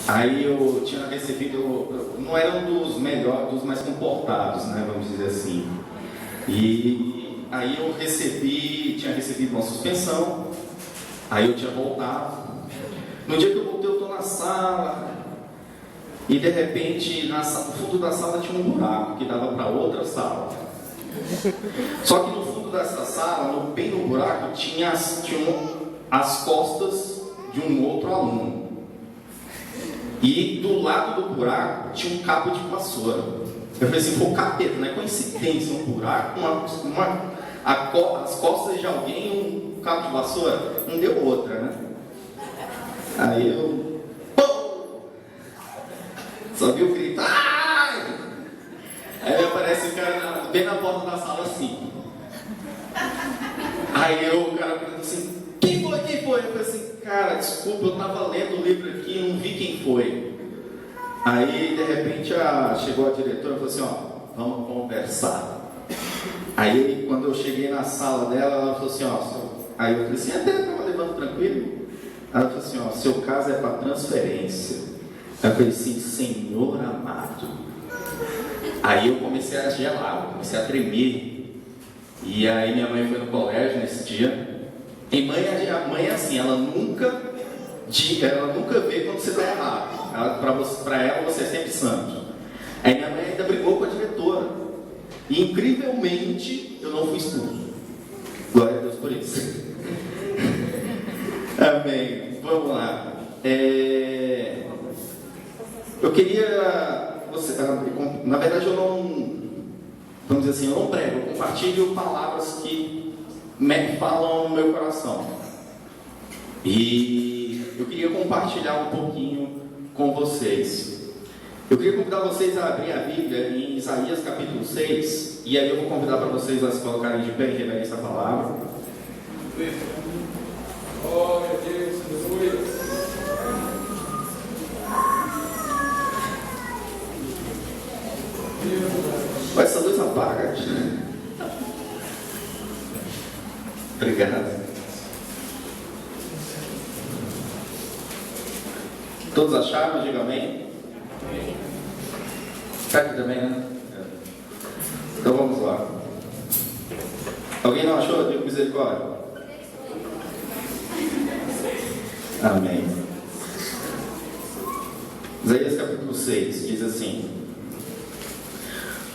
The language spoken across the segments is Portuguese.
Aí eu tinha recebido, não era um dos melhores, dos mais comportados, né, vamos dizer assim. E aí eu tinha recebido uma suspensão, aí eu tinha voltado. No dia que eu voltei, eu estou na sala, e de repente, no fundo da sala tinha um buraco que dava para outra sala. Só que no fundo dessa sala, bem no buraco, tinham as costas de um outro aluno. E do lado do buraco tinha um cabo de vassoura. Eu falei assim, foi capeta, não é coincidência, um buraco, as costas de alguém, um cabo de vassoura, não deu outra, né? Aí eu só vi o grito, ai! Aí aparece o cara bem na porta da sala assim. Aí o cara pergunta assim, quem foi? Eu falei assim, cara, desculpa, eu estava lendo o livro aqui e não vi quem foi. Aí de repente chegou a diretora e falou assim, ó, vamos conversar. Aí quando eu cheguei na sala dela, ela falou assim, ó, aí eu falei assim, até estava levando tranquilo. Ela falou assim, ó, seu caso é para transferência. Aí eu falei assim, Senhor amado. Aí eu comecei a gelar, comecei a tremer. E aí minha mãe foi no colégio nesse dia. E a mãe é assim, ela nunca vê quando você está errado. Para ela você é sempre santo. Aí minha mãe ainda brigou com a diretora. E incrivelmente eu não fui expulso. Glória a Deus por isso. Amém. Vamos lá. Eu queria. Na verdade eu não. Vamos dizer assim, eu não prego, eu compartilho palavras que falam no meu coração. E eu queria compartilhar um pouquinho com vocês. Eu queria convidar vocês a abrir a Bíblia em Isaías capítulo 6. E aí eu vou convidar para vocês a se colocarem de pé em reverência à palavra. Glória a Deus, aleluia. Essa luz apaga. Obrigado. Todos acharam? Diga amém. Está aqui também, né? Então vamos lá. Alguém não achou? Diga misericórdia. Amém. Isaías capítulo 6 diz assim: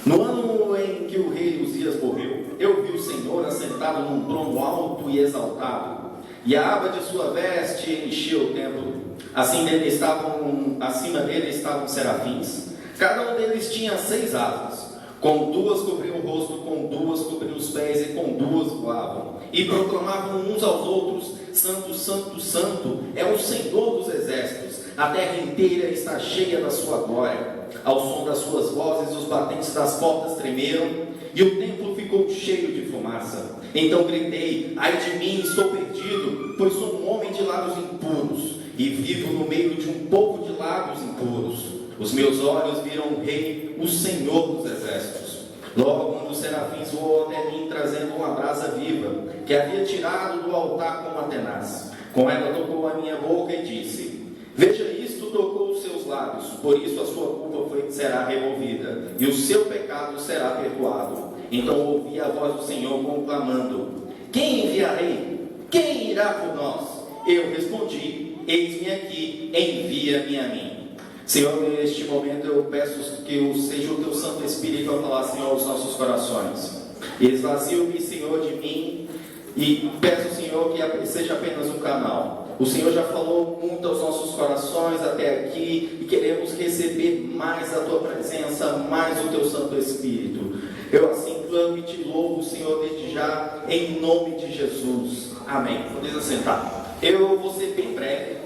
no ano em que o rei Uzias morreu, eu vi o Senhor assentado num trono alto e exaltado, e a aba de sua veste enchia o templo. Acima dele estavam serafins, cada um deles tinha 6 asas, com 2 cobriam o rosto, com 2 cobriam os pés e com 2 voavam, e proclamavam uns aos outros: Santo, Santo, Santo é o Senhor dos exércitos, a terra inteira está cheia da sua glória. Ao som das suas vozes, os batentes das portas tremeram, e o templo ficou cheio de fumaça. Então gritei: ai de mim, estou perdido, pois sou um homem de lábios impuros, e vivo no meio de um povo de lábios impuros. Os meus olhos viram o Rei, o Senhor dos exércitos. Logo um dos serafins voou até mim, trazendo uma brasa viva, que havia tirado do altar com uma tenaz. Com ela tocou a minha boca e disse: veja isto, tocou os seus lábios, por isso a sua culpa será removida, e o seu pecado será perdoado. Então ouvi a voz do Senhor conclamando: quem enviarei? Quem irá por nós? Eu respondi: eis-me aqui, envia-me a mim. Senhor, neste momento eu peço que seja o teu Santo Espírito a falar, Senhor, aos nossos corações. Esvazio-me, Senhor, de mim, e peço, Senhor, que seja apenas um canal. O Senhor já falou muito aos nossos corações até aqui, e queremos receber mais a tua presença, mais o teu Santo Espírito. Eu assim clamo e te louvo, Senhor, desde já, em nome de Jesus. Amém. Podeis assentar. Eu vou ser bem breve.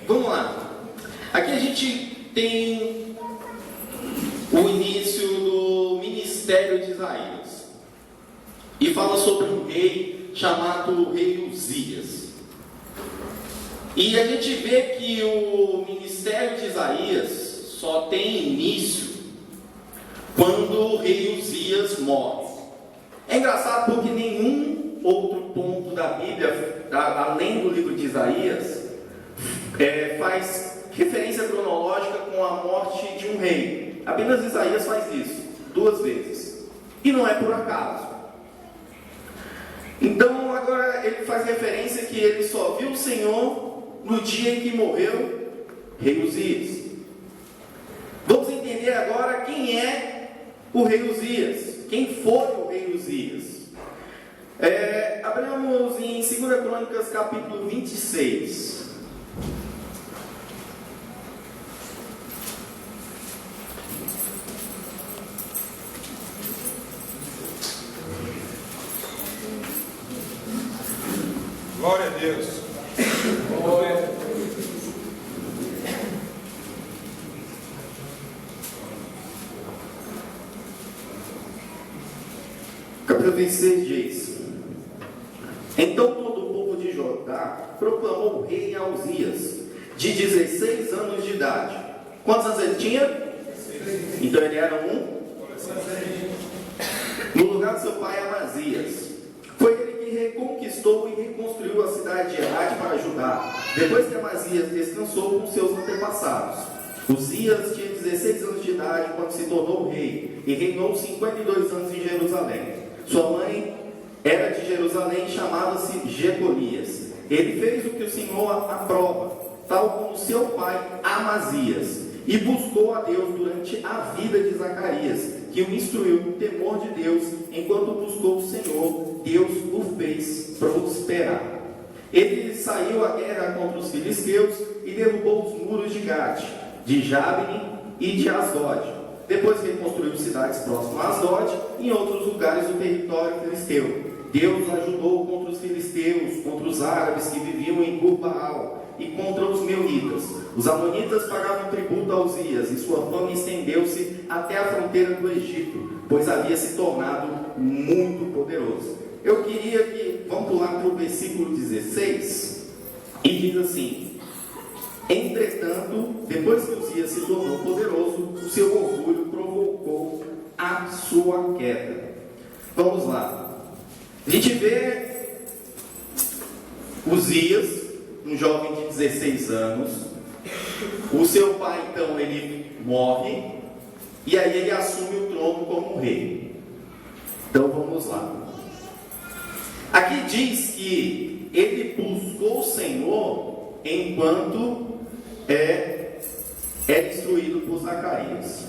Vamos lá. Aqui a gente tem o início do ministério de Isaías, e fala sobre um rei chamado rei Uzias. E a gente vê que o ministério de Isaías só tem início quando o rei Uzias morre. É engraçado porque nenhum outro ponto da Bíblia, além do livro de Isaías, faz referência cronológica com a morte de um rei. Apenas Isaías faz isso 2 vezes. E não é por acaso. Então agora ele faz referência que ele só viu o Senhor no dia em que morreu rei Uzias. Vamos entender agora quem é o rei Uzias. Quem foi o rei Uzias? Abramos em 2 Crônicas capítulo 26. Glória a Deus. Glória a Deus. Capítulo 26 diz: Então todo o povo de Judá proclamou o rei a Uzias, de 16 anos de idade. Quantos anos ele tinha? Então ele era no lugar do seu pai Amazias. Foi ele que reconquistou e reconstruiu a cidade de Elade para Judá, depois que Amazias descansou com seus antepassados. Uzias tinha 16 anos de idade quando se tornou rei, e reinou 52 anos em Jerusalém. Sua mãe era de Jerusalém, chamava-se Jeconias. Ele fez o que o Senhor aprova, tal como seu pai Amazias, e buscou a Deus durante a vida de Zacarias, que o instruiu no temor de Deus. Enquanto buscou o Senhor, Deus o fez prosperar. Ele saiu à guerra contra os filisteus e derrubou os muros de Gate, de Jabne e de Asdod. Depois reconstruiu cidades próximas a Asdod e em outros lugares do território filisteu. Deus ajudou contra os filisteus, contra os árabes que viviam em Gurbaal e contra os meunitas. Os amonitas pagavam tributo a Uzias e sua fama estendeu-se até a fronteira do Egito, pois havia se tornado muito poderoso. Eu queria que, vamos pular para o versículo 16, e diz assim: Entretanto, depois que Uzias se tornou poderoso, o seu orgulho provocou a sua queda. Vamos lá. A gente vê Uzias, um jovem de 16 anos. O seu pai, então, ele morre, e aí ele assume o trono como rei. Então vamos lá. Aqui diz que ele buscou o Senhor enquanto é destruído por Zacarias.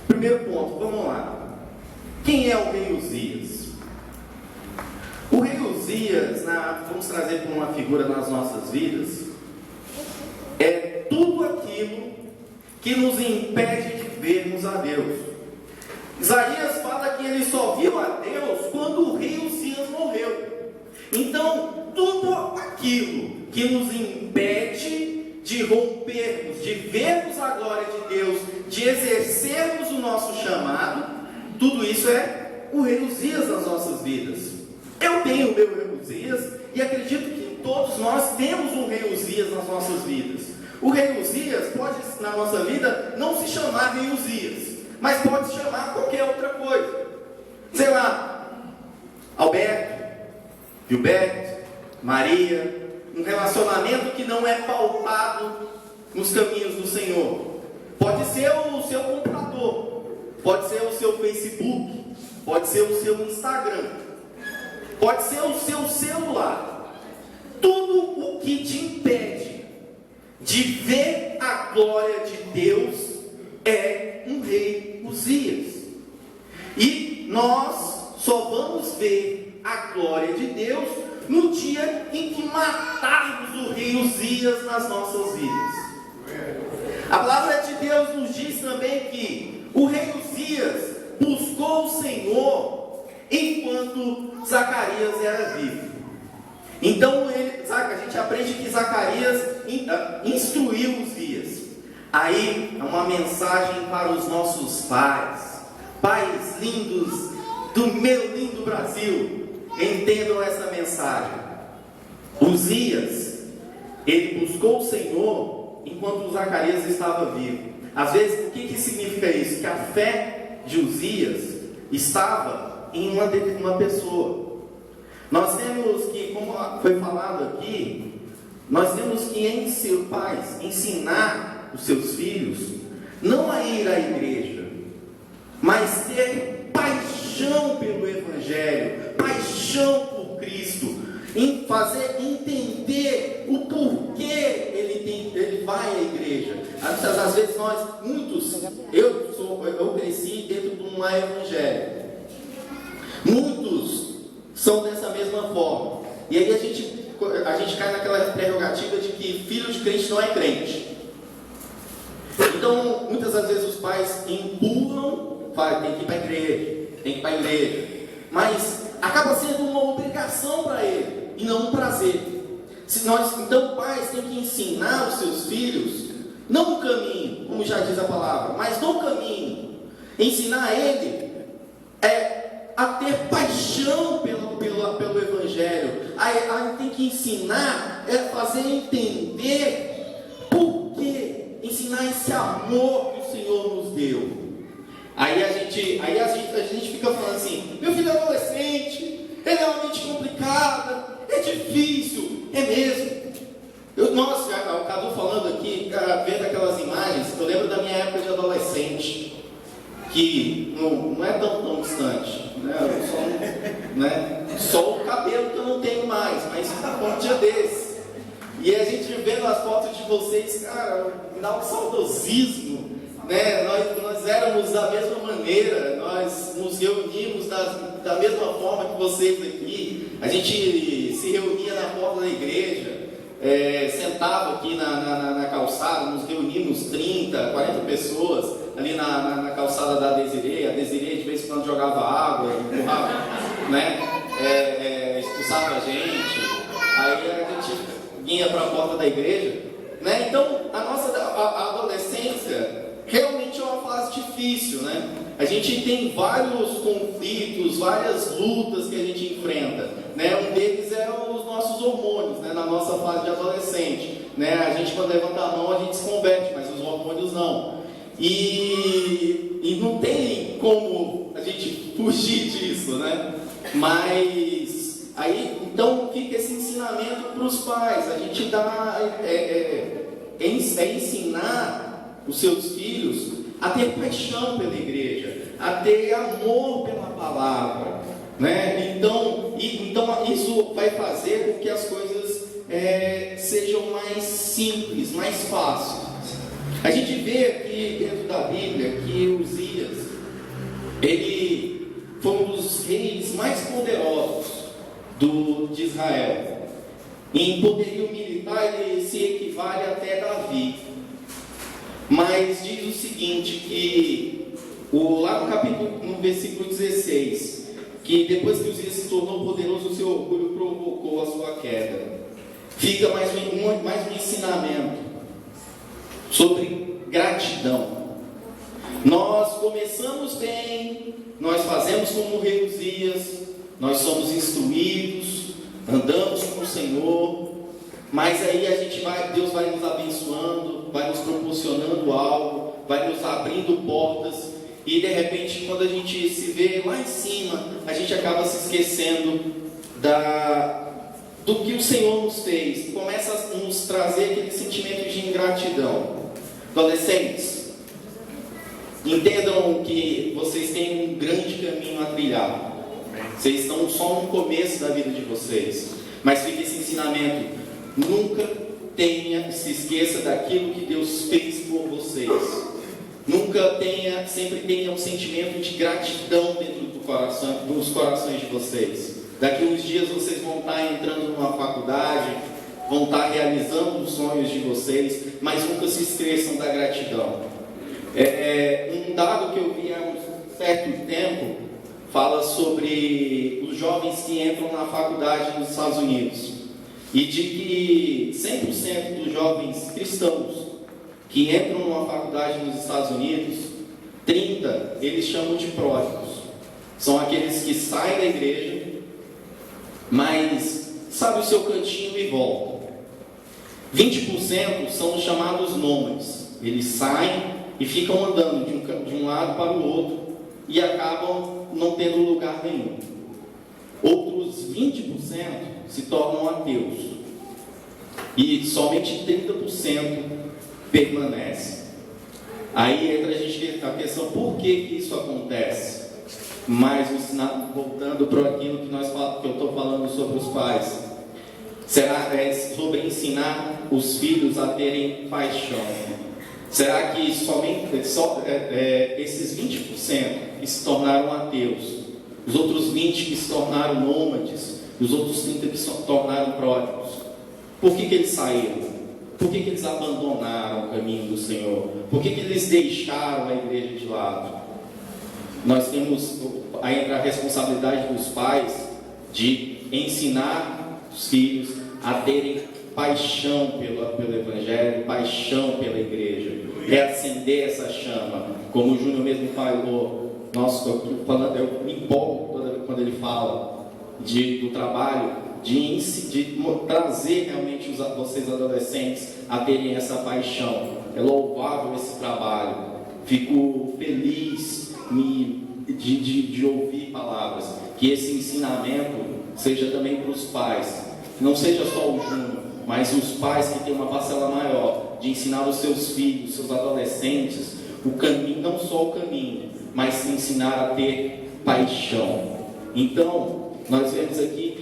Primeiro ponto, vamos lá. Quem é o rei Uzias? O rei Uzias, vamos trazer como uma figura nas nossas vidas, é tudo aquilo que nos impede de vermos a Deus. Isaías fala que ele só viu a Deus quando o rei Uzias morreu. Então, tudo aquilo que nos impede de rompermos, de vermos a glória de Deus, de exercermos o nosso chamado, tudo isso é o rei Uzias nas nossas vidas. Eu tenho o meu rei Uzias e acredito que todos nós temos um rei Uzias nas nossas vidas. O rei Uzias pode, na nossa vida, não se chamar rei Uzias, mas pode se chamar qualquer outra coisa. Sei lá, Alberto, Gilberto, Maria, um relacionamento que não é pautado nos caminhos do Senhor. Pode ser o seu computador, pode ser o seu Facebook, pode ser o seu Instagram, pode ser o seu celular. Tudo o que te impede de ver a glória de Deus é um rei Uzias. E nós só vamos ver a glória de Deus no dia em que matarmos o rei Uzias nas nossas vidas. A palavra de Deus nos diz também que o rei Uzias buscou o Senhor enquanto Zacarias era vivo. Então a gente aprende que Zacarias instruiu Uzias. Aí é uma mensagem para os nossos pais lindos do meu lindo Brasil. Entendam essa mensagem. Uzias, ele buscou o Senhor enquanto Zacarias estava vivo. Às vezes, o que significa isso? Que a fé de Uzias estava em uma pessoa. Nós temos que, como foi falado aqui, nós temos que pais, ensinar os seus filhos não a ir à igreja, mas ter paixão pelo Evangelho, paixão por Cristo, em fazer entender o porquê ele vai à igreja. Às vezes eu cresci dentro de um evangelho. Muitos são dessa mesma forma. E aí a gente cai naquela prerrogativa de que filho de crente não é crente. Então, muitas das vezes os pais empurram, falam, tem que ir para a igreja, tem que ir para a igreja. Mas acaba sendo uma obrigação para ele e não um prazer. Então, pais têm que ensinar os seus filhos, não o caminho, como já diz a palavra, mas no caminho, ensinar ele a ter paixão pelo Evangelho, tem que ensinar, fazer entender por quê, ensinar esse amor que o Senhor nos deu. Aí a gente fica falando assim, meu filho é adolescente, ele é uma mente complicada, é difícil, é mesmo. O Cadu falando aqui, vendo aquelas imagens, eu lembro da minha época de adolescente, que não é tão distante, só o cabelo que eu não tenho mais, mas um dia desse. E a gente vendo as fotos de vocês, cara, me dá um saudosismo, né? Nós éramos da mesma maneira, nós nos reunimos da mesma forma que vocês aqui. A gente se reunia na porta da igreja, sentava aqui na calçada, nos reunimos 30, 40 pessoas ali na calçada da Desirê. A Desirê de vez em quando jogava água, empurrava, expulsava a gente. Aí a gente vinha para a porta da igreja, né? Então a adolescência realmente é uma fase difícil, né? A gente tem vários conflitos, várias lutas que a gente enfrenta, né? Um deles é os nossos hormônios, né? Na nossa fase de adolescente, né? A gente, quando levanta a mão, a gente se converte, mas os hormônios não. E não tem como a gente fugir disso, né? Mas aí, então, fica esse ensinamento para os pais. A gente dá ensinar os seus filhos a ter paixão pela igreja, a ter amor pela palavra, né? Então isso vai fazer com que as coisas sejam mais simples, mais fáceis. A gente vê aqui dentro da Bíblia que Uzias, ele foi um dos reis mais poderosos de Israel. Em poderio militar ele se equivale até Davi. Mas diz o seguinte, que lá no versículo 16, que depois que Uzias se tornou poderoso, o seu orgulho provocou a sua queda. Fica mais um ensinamento sobre gratidão. Nós começamos bem, nós fazemos como o rei Uzias, nós somos instruídos, andamos com o Senhor, mas aí Deus vai nos abençoando, vai nos proporcionando algo, vai nos abrindo portas, e de repente, quando a gente se vê lá em cima, a gente acaba se esquecendo do que o Senhor nos fez, começa a nos trazer aquele sentimento de ingratidão. Adolescentes, entendam que vocês têm um grande caminho a trilhar. Vocês estão só no começo da vida de vocês, mas fica esse ensinamento: nunca se esqueça daquilo que Deus fez por vocês. Sempre tenha um sentimento de gratidão dentro dos corações de vocês. Daqui uns dias vocês vão estar entrando numa faculdade, vão estar realizando os sonhos de vocês, mas nunca se esqueçam da gratidão. Um dado que eu vi há um certo tempo fala sobre os jovens que entram na faculdade nos Estados Unidos, e de que 100% dos jovens cristãos que entram numa faculdade nos Estados Unidos, 30% eles chamam de pródigos. São aqueles que saem da igreja, mas sabe o seu cantinho e voltam. 20% são os chamados nômades. Eles saem e ficam andando de um lado para o outro e acabam não tendo lugar nenhum. Outros 20% se tornam ateus. e somente 30% permanece. Aí entra a questão, por que isso acontece? Mas voltando para aquilo que eu estou falando sobre os pais, será sobre ensinar os filhos a terem paixão? Será que esses 20% que se tornaram ateus, os outros 20% que se tornaram nômades, os outros 30% que se tornaram pródigos, por que eles saíram? Por que eles abandonaram o caminho do Senhor? Por que eles deixaram a igreja de lado? Nós temos a responsabilidade dos pais de ensinar os filhos a terem paixão pelo Evangelho, paixão pela igreja, reacender essa chama. Como o Júnior mesmo falou, eu me empolgo quando ele fala do trabalho de trazer realmente vocês adolescentes a terem essa paixão. É louvável esse trabalho. Fico feliz de ouvir palavras, que esse ensinamento seja também para os pais, não seja só o Júnior, mas os pais que têm uma parcela maior, de ensinar os seus filhos, seus adolescentes, o caminho, não só o caminho, mas ensinar a ter paixão. Então, nós vemos aqui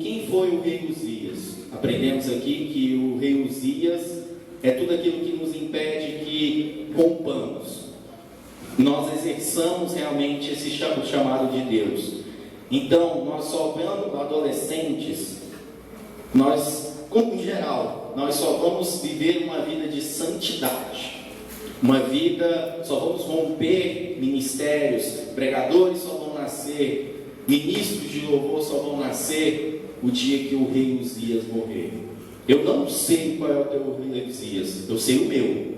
quem foi o rei Uzias? Aprendemos aqui que o rei Uzias é tudo aquilo que nos impede que rompamos, nós exerçamos realmente esse chamado de Deus. Então, nós só vamos adolescentes, em geral, nós só vamos viver uma vida de santidade, só vamos romper ministérios, pregadores só vão nascer, ministros de louvor só vão nascer o dia que o rei Uzias morrer. Eu não sei qual é o teu rei Uzias, eu sei o meu,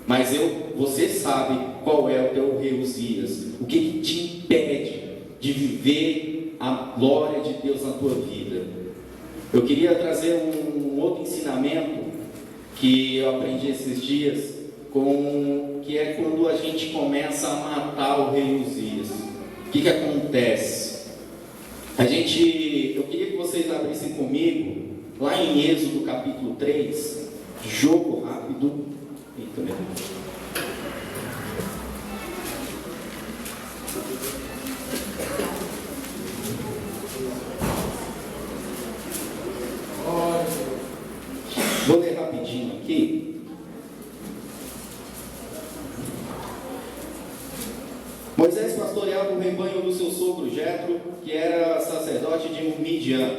mas você sabe qual é o teu rei Uzias, o que te impede de viver a glória de Deus na tua vida. Eu queria trazer um outro ensinamento que eu aprendi esses dias, que é quando a gente começa a matar o rei Uzias. O que acontece? Eu queria que vocês abrissem comigo lá em Êxodo capítulo 3, jogo rápido. Eita, meu Deus. Vou ler rapidinho aqui. Moisés pastoreava o rebanho do seu sogro Jetro, que era sacerdote de Midian.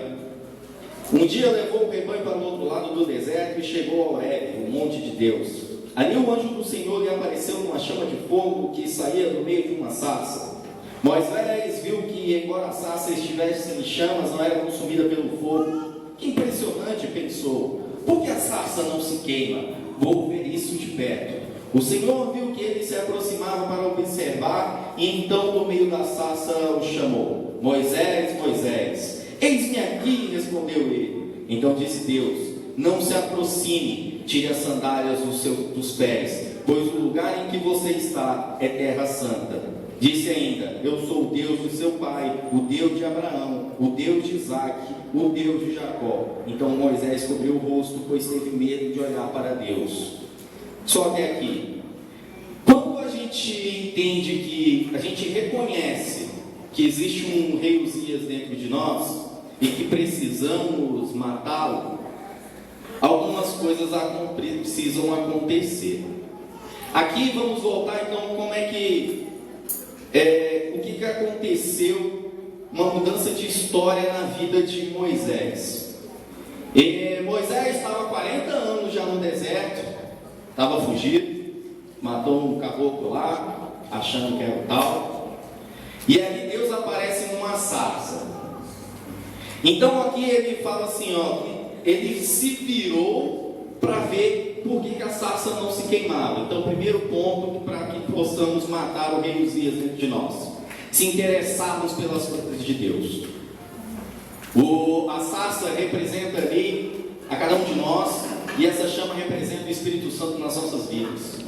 Um dia levou o rebanho para o outro lado do deserto e chegou a Horebe, o monte de Deus. Ali o anjo do Senhor lhe apareceu numa chama de fogo que saía do meio de uma sarça. Moisés viu que, embora a sarça estivesse em chamas, não era consumida pelo fogo. Que impressionante, pensou. Por que a sarça não se queima? Vou ver isso de perto. O Senhor viu que ele se aproximava para observar, e então do meio da sarça o chamou. Moisés, Moisés. Eis-me aqui, respondeu ele. Então disse Deus: não se aproxime, tire as sandálias dos pés, pois o lugar em que você está é terra santa. Disse ainda: eu sou o Deus do seu pai, o Deus de Abraão, o Deus de Isaque, o Deus de Jacó. Então Moisés cobriu o rosto, pois teve medo de olhar para Deus. Só até aqui. Quando a gente entende que, a gente reconhece que existe um rei Uzias dentro de nós e que precisamos matá-lo, algumas coisas precisam acontecer. Aqui vamos voltar então como é que o que aconteceu, uma mudança de história na vida de Moisés. Moisés estava 40 anos já no deserto, estava fugido, matou um caboclo lá, achando que era o tal, e ali Deus aparece numa sarça. Então aqui ele fala assim, ele se virou para ver por que a sarça não se queimava. Então, primeiro ponto para que possamos matar o rei Uzias dentro de nós: se interessarmos pelas coisas de Deus. A sarça representa ali a cada um de nós, e essa chama representa o Espírito Santo nas nossas vidas.